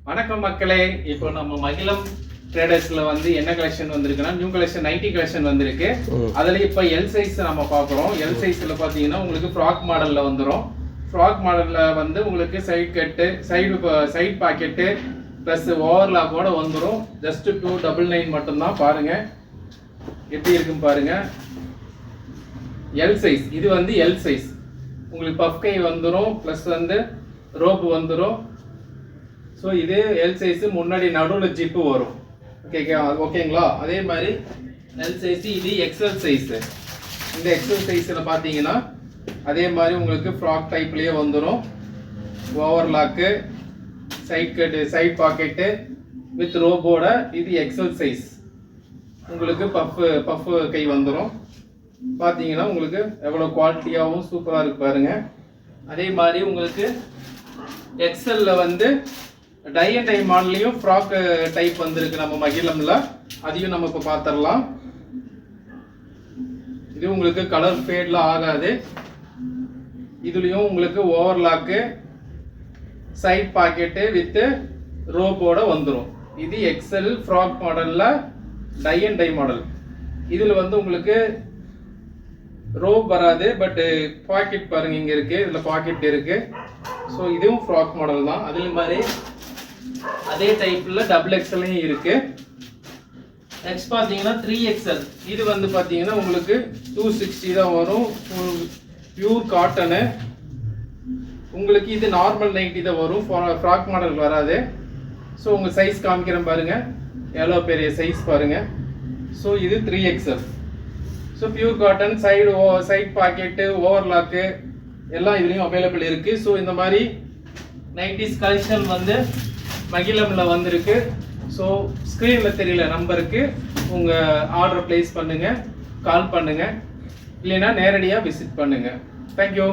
வணக்கம் மக்களே. இப்போ நம்ம மகிழம் ட்ரேடர்ஸ்ல வந்து என்ன கலெக்ஷன் வந்திருக்குன்னா நியூ கலெக்ஷன் நைட்டி கலெக்ஷன் வந்திருக்கு. அதுல இப்போ எல் சைஸ் நம்ம பார்க்குறோம். எல் சைஸ்ல பார்த்தீங்கன்னா உங்களுக்கு ஃப்ராக் மாடல்ல வந்துடும். ஃப்ராக் மாடல்ல வந்து உங்களுக்கு side cut, side pocket plus ஓவர்லாக்கோட வந்துடும். ஜஸ்ட் 299 மட்டும்தான். பாருங்க எப்படி இருக்குன்னு பாருங்க. எல் சைஸ், இது வந்து எல் சைஸ். உங்களுக்கு பஃப் கை வந்துடும், ப்ளஸ் வந்து ரோப் வந்துடும். ஸோ இது எல் சைஸு, முன்னாடி நடுவில் ஜிப்பு வரும். ஓகேங்களா? அதே மாதிரி எல் சைஸு, இது எக்ஸல் சைஸு. இந்த எக்ஸல் சைஸில் பார்த்தீங்கன்னா அதே மாதிரி உங்களுக்கு ஃப்ராக் டைப்லேயே வந்துடும். Overlock, side cut, side pocket with ரோபோட. இது எக்ஸல் சைஸ். உங்களுக்கு பஃப் கை வந்துடும். பார்த்தீங்கன்னா உங்களுக்கு எவ்வளோ குவாலிட்டியாகவும் சூப்பராக இருக்கு பாருங்க. அதே மாதிரி உங்களுக்கு எக்ஸல்ல வந்து டை அண்ட் டை மாடல்லையும் ஃப்ராக் டைப் வந்திருக்கு நம்ம மகிழம்ல. அதையும் நம்ம இப்போ பார்த்துடலாம். இது உங்களுக்கு கலர் ஃபேட்லாம் ஆகாது. இதுலேயும் உங்களுக்கு ஓவர்லாக்கு, சைட் பாக்கெட்டு வித் ரோப்போட வந்துடும். இது எக்ஸல் ஃப்ராக் மாடலில் டை அண்ட் டை மாடல். இதில் வந்து உங்களுக்கு ரோப் வராது, பட் பாக்கெட் பாருங்க இங்கே இருக்குது. இதில் பாக்கெட் இருக்குது. ஸோ இதுவும் ஃப்ராக் மாடல் தான். அதே மாதிரி அதே டைப்பில் டபுள் எக்ஸல்லையும் இருக்குது. நெக்ஸ்ட் பார்த்தீங்கன்னா 3XL. இது வந்து பார்த்தீங்கன்னா உங்களுக்கு 260 தான் வரும். Pure cotton. உங்களுக்கு இது நார்மல் நைட்டி தான் வரும், ஃப்ராக் மாடல் வராது. ஸோ உங்கள் சைஸ் காமிக்கிறேன் பாருங்கள், எவ்வளோ பெரிய சைஸ் பாருங்கள். ஸோ இது 3XL. So pure cotton, side pocket, overlock எல்லாம் இதுலேயும் அவைலபிள் இருக்குது. ஸோ இந்த மாதிரி நைட்டிஸ் கலெக்ஷன் வந்து மகிழம்ல வந்திருக்கு. ஸோ ஸ்க்ரீனில் தெரியல நம்பருக்கு உங்கள் ஆர்டர் ப்ளேஸ் பண்ணுங்கள், கால் பண்ணுங்கள், இல்லைன்னா நேரடியாக விசிட் பண்ணுங்கள். தேங்க்யூ.